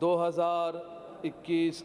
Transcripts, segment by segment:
2021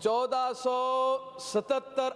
1477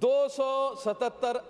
277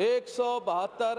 172,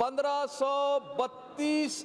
1532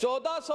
1400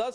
10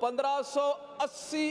1580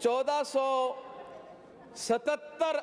1477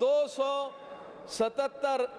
277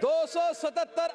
277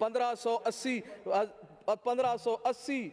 1580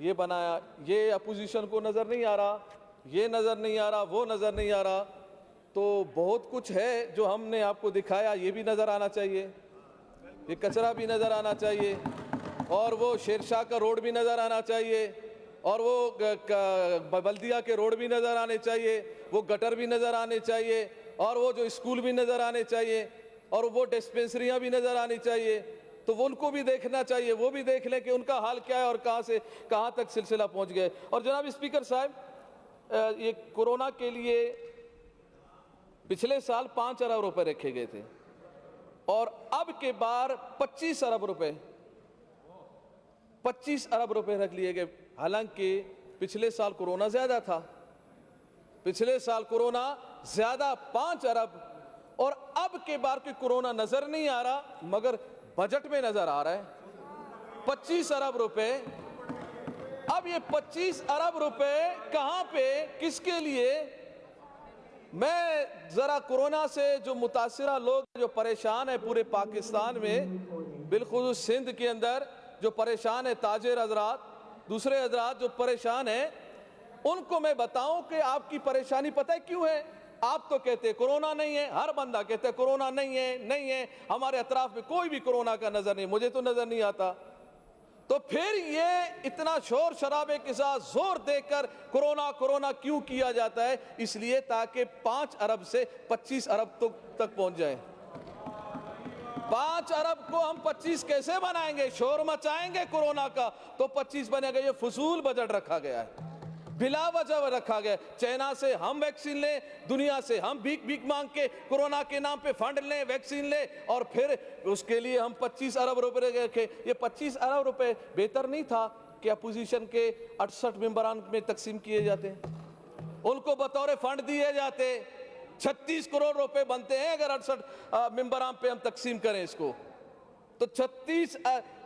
یہ بنایا، یہ اپوزیشن کو نظر نہیں آ رہا، یہ نظر نہیں آ رہا، وہ نظر نہیں آ رہا، تو بہت کچھ ہے جو ہم نے آپ کو دکھایا، یہ بھی نظر آنا چاہیے، یہ کچرا بھی نظر آنا چاہیے، اور وہ شیر شاہ کا روڈ بھی نظر آنا چاہیے، اور وہ بلدیہ کے روڈ بھی نظر آنے چاہیے، وہ گٹر بھی نظر آنے چاہیے، اور وہ جو اسکول بھی نظر آنے چاہیے، اور وہ ڈسپنسریاں بھی نظر آنی چاہیے، تو وہ ان کو بھی دیکھنا چاہیے، وہ بھی دیکھ لیں کہ ان کا حال کیا ہے اور کہاں سے کہاں تک سلسلہ پہنچ گئے۔ اور جناب اسپیکر صاحب، یہ کورونا کے لیے پچھلے سال 5 ارب روپے رکھے گئے تھے، اور اب کے بار 25 ارب روپے 25 ارب روپے رکھ لیے گئے، حالانکہ پچھلے سال کورونا زیادہ تھا، پچھلے سال کورونا زیادہ 5 ارب، اور اب کے بار کی کورونا نظر نہیں آ رہا مگر بجٹ میں نظر آ رہا ہے 25 ارب روپے۔ اب یہ 25 ارب روپے کہاں پہ، کس کے لیے؟ میں ذرا کورونا سے جو متاثرہ لوگ جو پریشان ہیں پورے پاکستان میں، بالخصوص سندھ کے اندر جو پریشان ہیں، تاجر حضرات، دوسرے حضرات جو پریشان ہیں، ان کو میں بتاؤں کہ آپ کی پریشانی پتہ ہے کیوں ہے؟ آپ تو کہتے ہیں کورونا نہیں ہے، ہر بندہ کہتا ہے کورونا نہیں ہے، نہیں ہے، ہمارے اطراف میں کوئی بھی کورونا کا نظر نہیں، مجھے تو نظر نہیں آتا، تو پھر یہ اتنا شور شرابے کے ساتھ زور دے کر کورونا کورونا کیوں کیا جاتا ہے؟ اس لیے تاکہ 5 ارب سے 25 ارب تک پہنچ جائیں۔ 5 ارب کو ہم 25 کیسے بنائیں گے؟ شور مچائیں گے کورونا کا تو 25 بنے گا۔ یہ فضول بجٹ رکھا گیا ہے، بلا وجہ رکھا گیا۔ چائنا سے ہم ویکسین لیں، دنیا سے ہم بھیک مانگ کے کورونا کے نام پہ فنڈ لیں، ویکسین لیں، اور پھر اس کے لیے ہم 25 ارب روپے رکھیں۔ یہ 25 ارب روپے بہتر نہیں تھا کہ اپوزیشن کے 68 ممبران میں تقسیم کیے جاتے، ان کو بطور فنڈ دیے جاتے؟ 36 کروڑ روپے بنتے ہیں اگر 68 ممبران پہ ہم تقسیم کریں اس کو، تو 36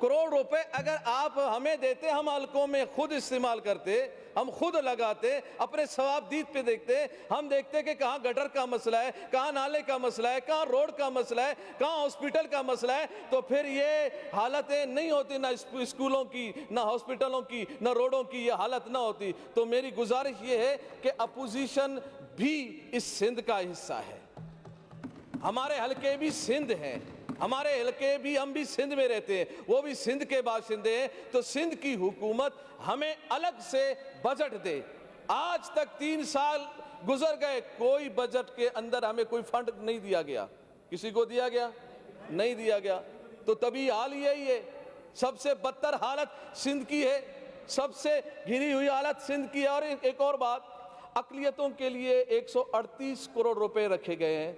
کروڑ روپے اگر آپ ہمیں دیتے، ہم حلقوں میں خود استعمال کرتے، ہم خود لگاتے، اپنے ثواب دید پہ دیکھتے، ہم دیکھتے کہ کہاں گٹر کا مسئلہ ہے، کہاں نالے کا مسئلہ ہے، کہاں روڈ کا مسئلہ ہے، کہاں ہاسپٹل کا مسئلہ ہے، تو پھر یہ حالتیں نہیں ہوتی، نہ اسکولوں کی، نہ ہاسپٹلوں کی، نہ روڈوں کی یہ حالت نہ ہوتی۔ تو میری گزارش یہ ہے کہ اپوزیشن بھی اس سندھ کا حصہ ہے، ہمارے حلقے بھی سندھ ہیں، ہمارے حلقے بھی، ہم بھی سندھ میں رہتے ہیں، وہ بھی سندھ کے باشندے ہیں، تو سندھ کی حکومت ہمیں الگ سے بجٹ دے۔ آج تک 3 سال گزر گئے، کوئی بجٹ کے اندر ہمیں کوئی فنڈ نہیں دیا گیا، کسی کو دیا گیا؟ نہیں دیا گیا، تو تبھی حال یہی ہے۔ سب سے بدتر حالت سندھ کی ہے، سب سے گھری ہوئی حالت سندھ کی ہے۔ اور ایک اور بات، اقلیتوں کے لیے 138 کروڑ روپے رکھے گئے ہیں،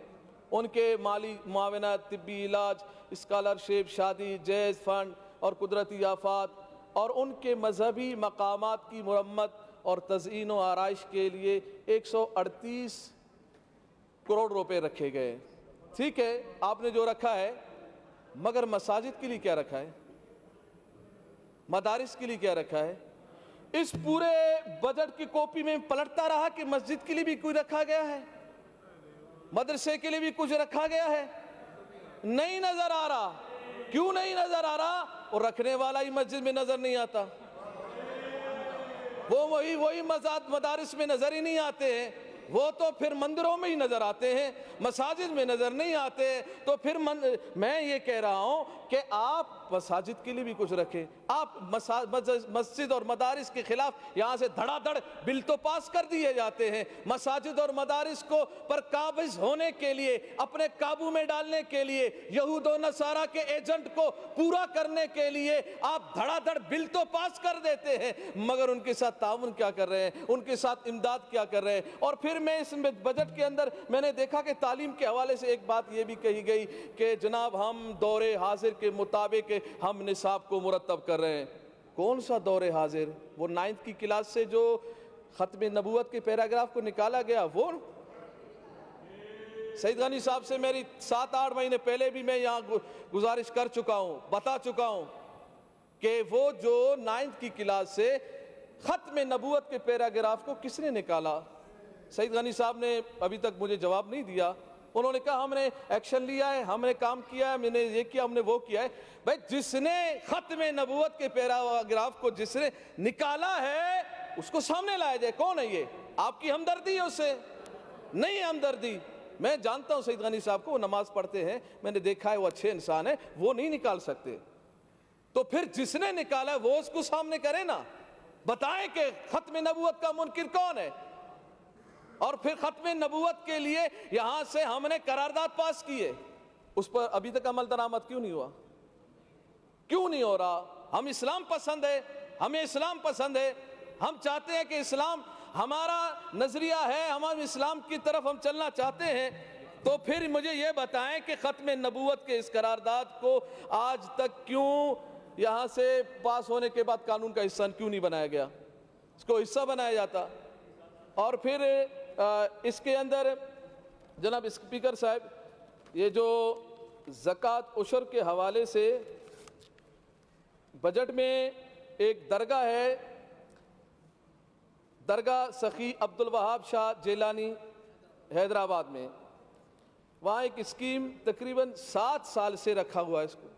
ان کے مالی معاونت، طبی علاج، اسکالرشپ، شادی، جہیز فنڈ اور قدرتی آفات، اور ان کے مذہبی مقامات کی مرمت اور تزئین و آرائش کے لیے 138 کروڑ روپے رکھے گئے۔ ٹھیک ہے، آپ نے جو رکھا ہے، مگر مساجد کے لیے کیا رکھا ہے؟ مدارس کے لیے کیا رکھا ہے؟ اس پورے بجٹ کی کاپی میں پلٹتا رہا کہ مسجد کے لیے بھی کوئی رکھا گیا ہے، مدرسے کے لیے بھی کچھ رکھا گیا ہے؟ نہیں نظر آ رہا۔ کیوں نہیں نظر آ رہا؟ اور رکھنے والا ہی مسجد میں نظر نہیں آتا، وہ وہی مدارس میں نظر ہی نہیں آتے ہیں، وہ تو پھر مندروں میں ہی نظر آتے ہیں، مساجد میں نظر نہیں آتے۔ تو پھر میں یہ کہہ رہا ہوں کہ آپ مساجد کے لیے بھی کچھ رکھیں۔ آپ مسجد اور مدارس کے خلاف یہاں سے دھڑا دھڑ بل تو پاس کر دیے جاتے ہیں، مساجد اور مدارس کو پر قابض ہونے کے لیے، اپنے قابو میں ڈالنے کے لیے، یہود و نصارہ کے ایجنٹ کو پورا کرنے کے لیے آپ دھڑا دھڑ بل تو پاس کر دیتے ہیں، مگر ان کے ساتھ تعاون کیا کر رہے ہیں، ان کے ساتھ امداد کیا کر رہے ہیں؟ اور پھر میں اس بجٹ کے اندر میں نے دیکھا کہ تعلیم کے حوالے سے ایک بات یہ بھی کہی گئی کہ جناب ہم دور حاضر کے مطابق ہم نصاب کو مرتب کر رہے ہیں۔ کون سا دور حاضر؟ وہ 9th کی کلاس سے جو ختم نبوت کے پیراگراف کو نکالا گیا، وہ سعید غنی صاحب سے میری 7-8 مہینے پہلے بھی میں یہاں گزارش کر چکا ہوں، بتا چکا ہوں کہ وہ جو 9th کی کلاس سے ختم نبوت کے پیراگراف کو کس نے نکالا؟ سعید غنی صاحب نے ابھی تک مجھے جواب نہیں دیا، انہوں نے کہا ہم نے ایکشن لیا ہے, ہم نے کام کیا ہے, میں نے یہ کیا, ہم نے وہ کیا ہے. بھائی جس نے ختم نبوت کے پیراگراف کو جس نے نکالا ہے اس کو سامنے لایا جائے. کون ہے یہ؟ آپ کی ہمدردی ہے اس سے؟ نہیں ہے ہمدردی. میں جانتا ہوں سید غنی صاحب کو, وہ نماز پڑھتے ہیں, میں نے دیکھا ہے, وہ اچھے انسان ہیں, وہ نہیں نکال سکتے. تو پھر جس نے نکالا وہ اس کو سامنے کرے نا, بتائیں کہ ختم نبوت کا منکر کون ہے. اور پھر ختم نبوت کے لیے یہاں سے ہم نے قرارداد پاس کی ہے, اس پر ابھی تک عمل درآمد کیوں نہیں ہوا؟ کیوں نہیں ہو رہا؟ ہم اسلام پسند ہے, ہمیں اسلام پسند ہے, ہم چاہتے ہیں کہ اسلام ہمارا نظریہ ہے, ہم اسلام کی طرف ہم چلنا چاہتے ہیں. تو پھر مجھے یہ بتائیں کہ ختم نبوت کے اس قرارداد کو آج تک کیوں یہاں سے پاس ہونے کے بعد قانون کا حصہ کیوں نہیں بنایا گیا؟ اس کو حصہ بنایا جاتا. اور پھر اس کے اندر جناب اسپیکر صاحب, یہ جو زکوٰۃ عشر کے حوالے سے بجٹ میں ایک درگاہ ہے, درگاہ سخی عبد الوہاب شاہ جیلانی حیدرآباد میں, وہاں ایک اسکیم تقریباً 7 سال سے رکھا ہوا ہے اس کو,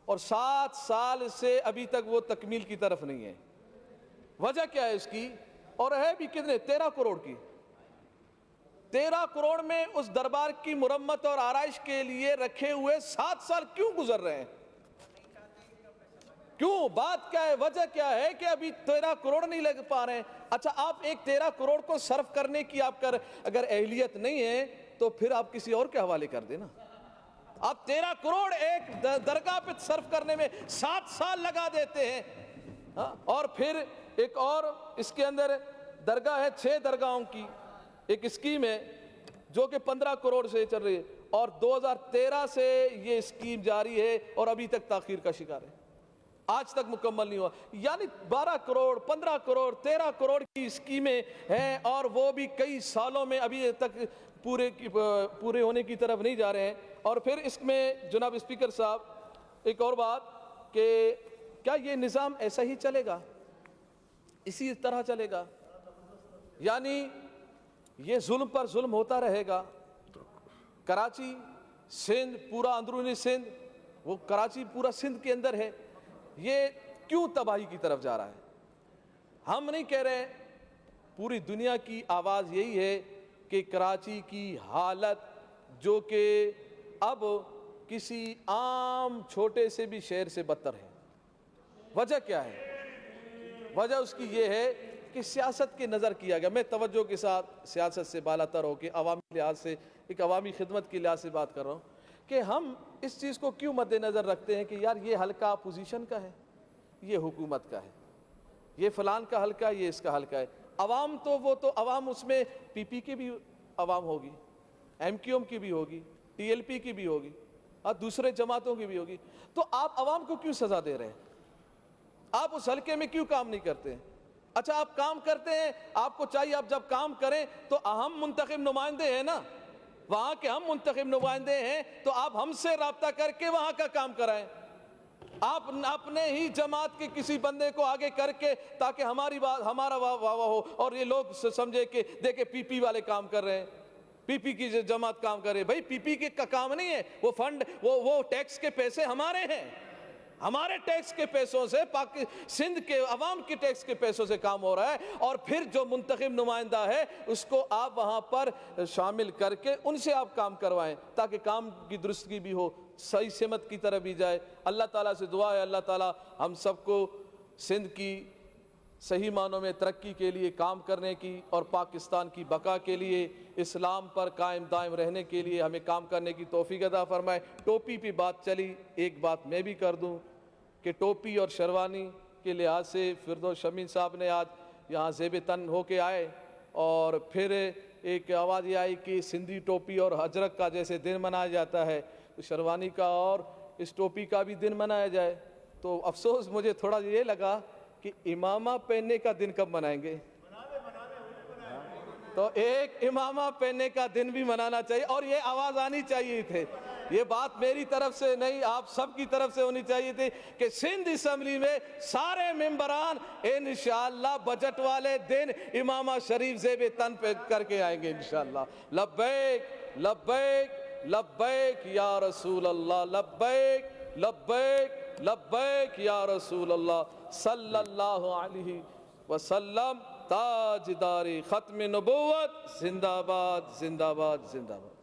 اور 7 سال سے ابھی تک وہ تکمیل کی طرف نہیں ہے. وجہ کیا ہے اس کی؟ اور ہے بھی کتنے؟ 13 کروڑ کی. 13 کروڑ میں اس دربار کی مرمت اور آرائش کے لیے رکھے ہوئے 7 سال کیوں گزر رہے ہیں؟ کیوں؟ بات کیا ہے؟ وجہ کیا ہے کہ ابھی 13 کروڑ نہیں لگ پا رہے ہیں. اچھا, آپ ایک 13 کروڑ کو صرف کرنے کی آپ کا اگر اہلیت نہیں ہے تو پھر آپ کسی اور کے حوالے کر دیں نا. آپ 13 کروڑ ایک درگاہ پہ صرف کرنے میں 7 سال لگا دیتے ہیں. اور پھر ایک اور اس کے اندر درگاہ ہے, 6 درگاہوں کی ایک اسکیم ہے جو کہ 15 کروڑ سے چل رہی ہے, اور 2013 سے یہ اسکیم جاری ہے اور ابھی تک تاخیر کا شکار ہے, آج تک مکمل نہیں ہوا. یعنی 12 کروڑ 15 کروڑ 13 کروڑ کی اسکیمیں ہیں, اور وہ بھی کئی سالوں میں ابھی تک پورے ہونے کی طرف نہیں جا رہے ہیں. اور پھر اس میں جناب اسپیکر صاحب ایک اور بات کہ کیا یہ نظام ایسا ہی چلے گا, اسی طرح چلے گا؟ یعنی یہ ظلم پر ظلم ہوتا رہے گا. کراچی, سندھ, پورا اندرونی سندھ, وہ کراچی پورا سندھ کے اندر ہے, یہ کیوں تباہی کی طرف جا رہا ہے؟ ہم نہیں کہہ رہے, پوری دنیا کی آواز یہی ہے کہ کراچی کی حالت جو کہ اب کسی عام چھوٹے سے بھی شہر سے بدتر ہے. وجہ کیا ہے؟ وجہ اس کی یہ ہے کہ سیاست کے نظر کیا گیا. میں توجہ کے ساتھ سیاست سے بالا تر ہو کے عوامی لحاظ سے, ایک عوامی خدمت کے لحاظ سے بات کر رہا ہوں کہ ہم اس چیز کو کیوں مد نظر رکھتے ہیں کہ یار یہ حلقہ اپوزیشن کا ہے, یہ حکومت کا ہے, یہ فلان کا حلقہ, یہ اس کا حلقہ ہے. عوام تو وہ تو عوام اس میں پی پی کی بھی عوام ہوگی, ایم کیو ایم کی بھی ہوگی, ٹی ایل پی کی بھی ہوگی, اور دوسرے جماعتوں کی بھی ہوگی. تو آپ عوام کو کیوں سزا دے رہے ہیں؟ آپ اس حلقے میں کیوں کام نہیں کرتے ہیں؟ اچھا, آپ کام کرتے ہیں, آپ کو چاہیے آپ جب کام کریں تو ہم منتخب نمائندے ہیں نا, وہاں کے ہم منتخب نمائندے ہیں, تو آپ ہم سے رابطہ کر کے وہاں کا کام کرائیں. آپ اپنے ہی جماعت کے کسی بندے کو آگے کر کے تاکہ ہماری بات ہمارا واہ واہ ہو اور یہ لوگ سمجھے کہ دیکھیں پی پی والے کام کر رہے ہیں, پی پی کی جماعت کام کر رہے ہیں. بھائی پی پی کا کام نہیں ہے, وہ فنڈ وہ ٹیکس کے پیسے ہمارے ہیں, ہمارے ٹیکس کے پیسوں سے, سندھ کے عوام کے ٹیکس کے پیسوں سے کام ہو رہا ہے. اور پھر جو منتخب نمائندہ ہے اس کو آپ وہاں پر شامل کر کے ان سے آپ کام کروائیں تاکہ کام کی درستگی بھی ہو, صحیح سمت کی طرف بھی جائے. اللہ تعالیٰ سے دعا ہے اللہ تعالیٰ ہم سب کو سندھ کی صحیح معنوں میں ترقی کے لیے کام کرنے کی اور پاکستان کی بقا کے لیے, اسلام پر قائم دائم رہنے کے لیے ہمیں کام کرنے کی توفیق عطا فرمائے. ٹوپی پہ بات چلی, ایک بات میں بھی کر دوں کہ ٹوپی اور شیروانی کے لحاظ سے فردوس شمیم صاحب نے آج یہاں زیب تن ہو کے آئے, اور پھر ایک آواز یہ آئی کہ سندھی ٹوپی اور اجرک کا جیسے دن منایا جاتا ہے تو شیروانی کا اور اس ٹوپی کا بھی دن منایا جائے. تو افسوس مجھے تھوڑا یہ لگا کہ امامہ پہننے کا دن کب منائیں گے؟ تو ایک امامہ پہننے کا دن بھی منانا چاہیے, اور یہ آواز آنی چاہیے تھے. یہ بات میری طرف سے نہیں, آپ سب کی طرف سے ہونی چاہیے تھی کہ سندھ اسمبلی میں سارے ممبران انشاءاللہ بجٹ والے دن امامہ شریف زیب تن پہ کر کے آئیں گے انشاءاللہ. لبیک لبیک لبیک یا رسول اللہ، لبیک لبیک لبیک یا رسول اللہ صلی اللہ علیہ وسلم۔ تاجدار ختم نبوت، زندہ باد زندہ باد زندہ باد۔